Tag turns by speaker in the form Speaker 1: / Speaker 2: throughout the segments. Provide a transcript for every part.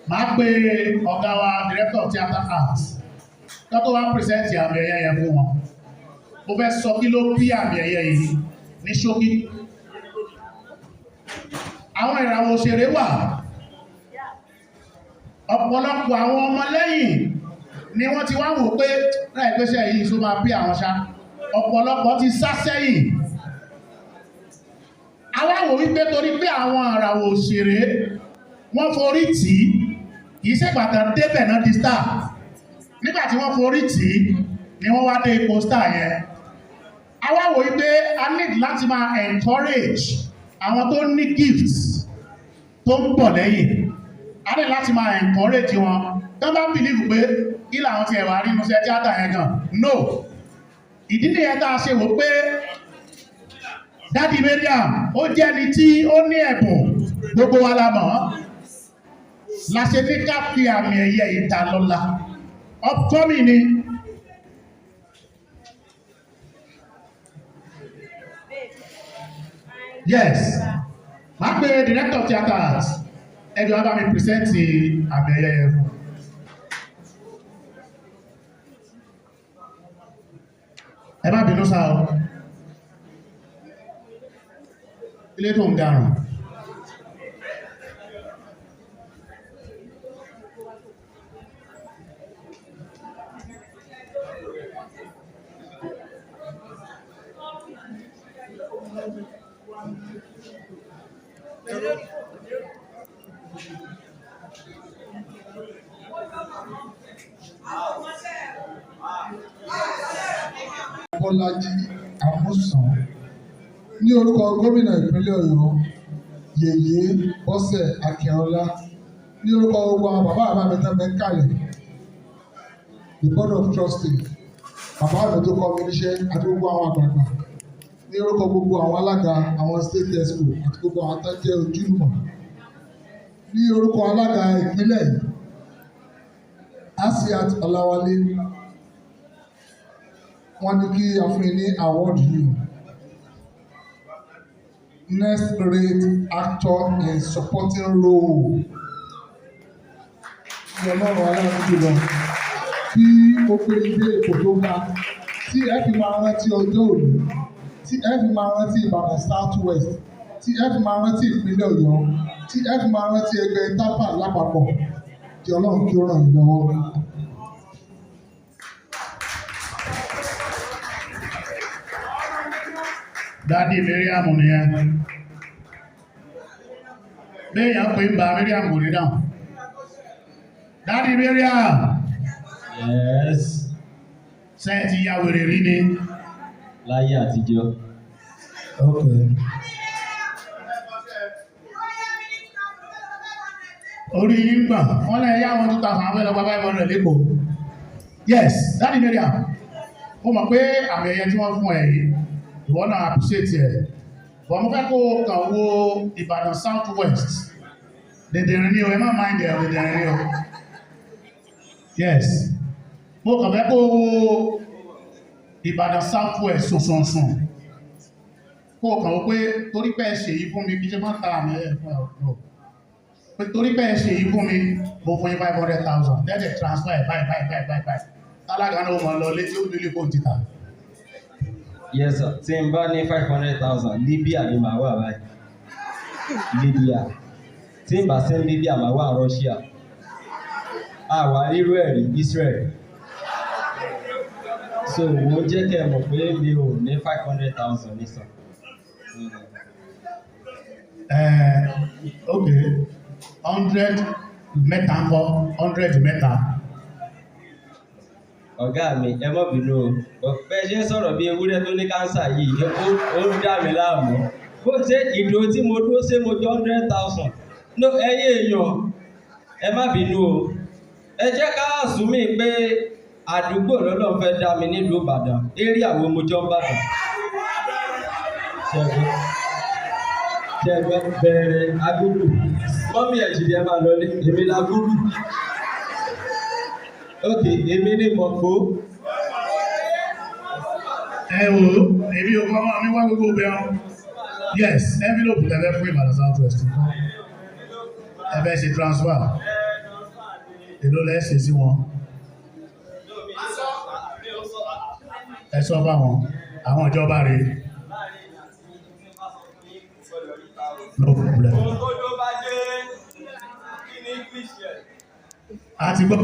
Speaker 1: Màá pe ọ̀gá wa director of theatre arts tó wá present àmì ẹ̀yẹ yẹn fún wọn. Mo fẹ́ sọ kí ló bí àmì ẹ̀yẹ yìí ní ṣókí. Àwọn ìràwọ̀ òṣèré wà. Ọ̀pọ̀lọpọ̀ àwọn ọmọlẹ́yìn ni wọ́n ti wá wò pé láì pẹ́sẹ̀ yìí tó máa bí àwọn ṣá. Ọ̀pọ̀lọpọ̀ ti sá sẹ́yìn. Àwa wò wípé torí pé àwọn ìràwọ̀ òṣèré wọ́n forí tì í, kìí ṣe pàtàkì débẹ̀ náà di star. Nígbà tí wọ́n forí tì í ni wọ́n wá dé ipò star yẹn. Àwa wò wípé a need láti máa encourage àwọn tó ní gifts tó ń bọ̀ lẹ́yìn. A ní láti máa encourage wọn. Tó bá believe pé kí làwọn ti ẹ̀wà rí inú iṣẹ́ tíátà yẹn gan. No. Ìdí nìyẹn tá a ṣe wò pé Daddy Mariam ó jẹ́ ẹni tí ó ní ẹ̀bùn gbogbo wa la mọ̀. La ṣe ní ká fi àmì ẹ̀yẹ yìí ta lọ́la. Upcoming ni. Yes. Màá pe director of theatre arts. Ẹjọ́ bá mi present àmì ẹ̀yẹ yẹn fún. Ẹ má bínú sáà o. Ilé tó ń garùn.
Speaker 2: Bọ́lájí Àmúsàn ní orúkọ gómìnà ìpínlẹ̀ Ọ̀yọ́ Yèyé Bọ́sẹ̀ Akínọlá ní orúkọ gbogbo àwọn bàbá mi tán bẹ kálẹ̀ the board of trustees bàbá mi tó kọ́ mi níṣẹ́ àti gbogbo àwọn àgbààgbà ní orúkọ gbogbo àwọn alága àwọn state exco àti gbogbo àwọn tó jẹ́ ojúlùmọ̀ ní orúkọ alága ìpínlẹ̀ yìí Asiat Ọláwálé wọ́n ní kí a fún ní award yìí next rate actor in supporting role ní ọlọ́run aláàbò jùlọ tí ó pé ilé ipò tó ga tí ẹ fi máa rántí ọjọ́ òní tí ẹ fi máa rántí Ìbàdàn South West tí ẹ fi máa rántí ìpínlẹ̀ Ọ̀yọ́ tí ẹ fi máa rántí ẹgbẹ́ Japa lápapọ̀ kí ọlọ́run kí ó ràn yín lọ́wọ́.
Speaker 1: Daddy Mariam nìyẹn. Béèyàn pé ń ba Mariam kò ní dáhùn. Daddy Mariam.
Speaker 3: Yes.
Speaker 1: Ṣé ẹ ti ya wèrè rí ni?
Speaker 3: Láyé àtijọ́.
Speaker 1: Okay. Orí yín gbà, wọ́n lè yá wọn 2,000 àwọn ẹlọ́gbà 500 lẹ́kọ̀ọ́. Yes, Daddy Mariam. Mo mọ̀ pé àmì ẹ̀yẹ tí wọ́n fún ẹ yìí. Ìwọ náà appreciate ẹ̀. Bọ̀ mo fẹ́ kó kàn wo Ìbàdàn South West. Dèdèrè ni o, ẹ má mind ẹ̀ dèdèrè ni o. Yes. Mo kàn fẹ́ kó wo Ìbàdàn South West sùnsùnsùn. Kó kàn wó pé torí pé ẹ ṣe yìí fún mi bí ṣe máa ń ta àmì ẹ̀ fún ẹ̀. Pé torí pé ẹ ṣe yìí fún mi, mo fún yín 500,000. Dẹ́dẹ̀ transfer ẹ̀ báyìí. Tálága náà mọ̀ lọ létí ó nílé fóun títà.
Speaker 3: Yes sir, tí n bá ní 500,000 Libya ni màá wà báyìí. Libya. Tí n bá sí Libya màá wà Russia. Àwa rírú ẹ̀rí Israel. So mo jẹ́ kẹ́ ẹ mọ̀ pé mi ò ní 500,000 ní sàn.
Speaker 1: Okay. 100 mẹ́ta ń kọ́ 100 mẹ́ta.
Speaker 3: Ọ̀gá mi ẹ má bínú o, ọ̀pẹ́ ṣe ń sọ̀rọ̀ bí ewúrẹ́ tó ní káńsà yìí ó ń dà mí láàmú. Bó ṣe ìdó tí mo dúró ṣé mo jọ 100,000. No ẹyẹ èèyàn ẹ má bínú o. Ẹ jẹ́ ká àsùnmí pé àdúgbò lọ́lọ́run fẹ́ dá mi nílùú Ìbàdàn, area wo mo jọ ń bàdàn. Ṣẹ́gbẹ́ bẹ̀rẹ̀ agúdù. Mọ́mí ẹ̀jìdí ẹ máa lọ ní èmi lágúdù. Ok, èmi ní mọ̀kó.
Speaker 1: Ẹ wo, èmi ò kọ́ máa mi wá gbogbo bẹ́ẹ̀. Yes, envelope tẹ́lẹ̀ fún Ìbàdàn South West. Ẹ bẹ́ẹ̀ ṣe transfer. èló lẹ́sẹ̀ sí wọn ẹ sọ bá wọn àwọn ìjọba rẹ̀ no problem àti gbọ́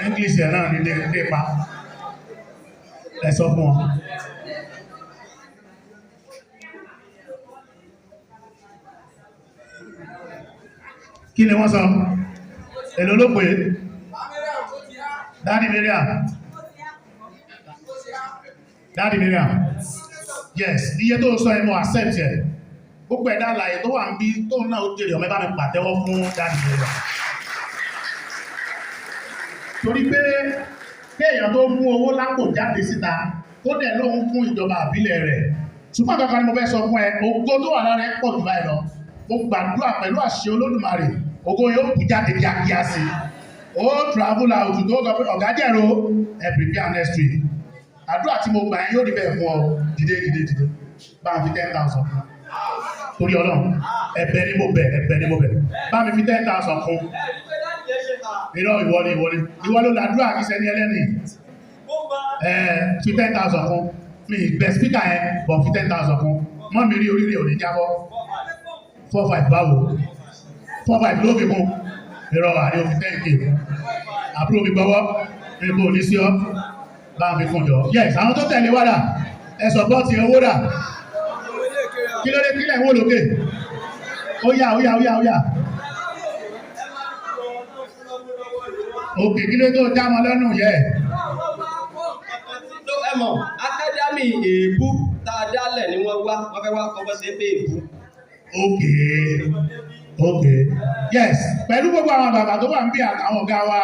Speaker 1: English ẹ̀ náà ní lépa ẹ sọ fún wọn kí ni wọ́n sọ èlò ló pé Daddy Mariam yes iye tó sọ ẹnu accept ẹ̀ gbogbo ẹ̀dá àlàyé tó wà ń bí tó náà ó jèrè ọmọ ẹbá mi pàtẹ́wọ́ fún Daddy Mariam torí pé kéèyàn tó mú owó lápò jáde síta tó dẹ̀ lóhun fún ìjọba àbílẹ̀ rẹ̀ ṣùgbọ́n kankan ni mo fẹ́ sọ fún ẹ ògo tó wà lára ẹ pọ̀ jù báyìí lọ mo gbàdúrà pẹ̀lú àṣẹ Olódùmarè ògo yóò kú jáde kíákíá sí ó travel out tó sọ pé ọ̀gá jẹ̀rọ ẹ prepare next week àdúrà tí mo gbà yẹn yóò rí bẹ́ẹ̀ fún ọ dìde bá mi fi 10,000 torí Ọlọ́run ẹ̀bẹ̀ ni mo bẹ̀ bá mi fi 10,000 fún ìrọ̀ ìwọ ló làdúrà kí sẹ́ni ẹlẹ́ni fi 10,000 fún mi bẹ̀ speaker yẹn bọ̀ fi 10,000 fún mọ́ mi rí oríire òní jábọ́ 4-5 báwo 4-5 ló fi mú ìrọ̀ àrí òfin 10k àbúrò mi gbọ́wọ́ ẹgbẹ́ òní sí ọ́ bá mi kún jọ yes àwọn tó tẹ̀lé wádà ẹ̀sọ̀ bọ́ ti owó dà kí ló dé kílẹ̀ ń wó lókè ó yá òkè kí ló tó jámọ lẹ́nu yẹ
Speaker 3: ẹmọ̀ akádẹ́mì èébú tàdálẹ̀ ni wọ́n fẹ́ wá kọ́kọ́ sí pé èébú
Speaker 1: okay yes pẹ̀lú gbogbo àwọn bàbá tó wà ń bí àwọn ọ̀gá wa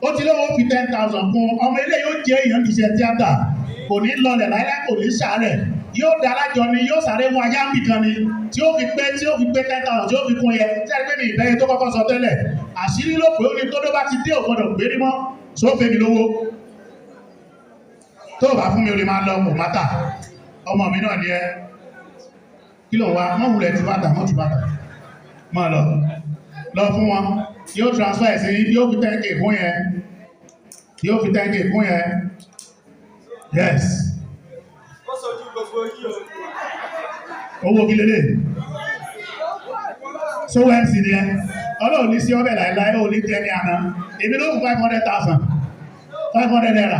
Speaker 1: ó ti lówó fi 10,000 fún ọmọ ilé yóò jẹ́ èèyàn kìí ṣe tíátà kò ní lọlẹ̀ láíláí kò ní ṣàárẹ̀ yóò dálájọ ni yóò sáré mú ajá ń bì kan ni tí ó fi pé 10,000 tí ó fi kún yẹ tí a gbé ní ìbẹ́yẹ tó kọ́kọ́ sọ tẹ́lẹ̀ àṣírí ló pé ó ní tó dó bá ti dé ògbọ́dọ̀ gbérí mọ́ sófè mi lówó tó bá fún mi ó lè máa lọ kò mátà ọmọ mi náà ní ẹ kí ló wá mọ́ wulẹ̀ ti bàtà mọ́ ti bàtà mọ́ lọ fún wọn yóò transfer sí yóò fi 10k kún yẹn yes owó kí lélẹ̀ so mc ni ẹ ọlọ́run ní sí ọbẹ̀ láìláì ó ní jẹ́ ní àná èmi ló fún 500,000 500 naira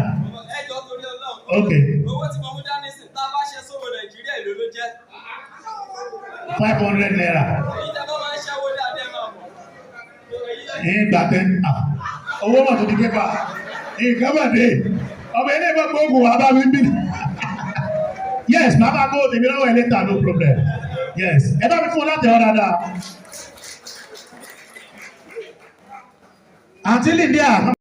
Speaker 1: ok
Speaker 3: owó tí mo mú dání sí tá bá ṣe sówó Nàìjíríà ìlú ló jẹ́
Speaker 1: 500 naira
Speaker 3: ìjọba máa ń ṣẹ́wó dáadé máa mọ̀
Speaker 1: ìgbà tẹ́ owó mọ̀ tó di pépà ìgbàmọ̀dé ọmọ ilé ìgbà gbogbo àbá mi bí yes máa bá gbogbo tèmi lọ́wọ́ ẹlẹ́ta no problem yes ẹ bá mi fún láti ọ́ dáadáa àti Lydia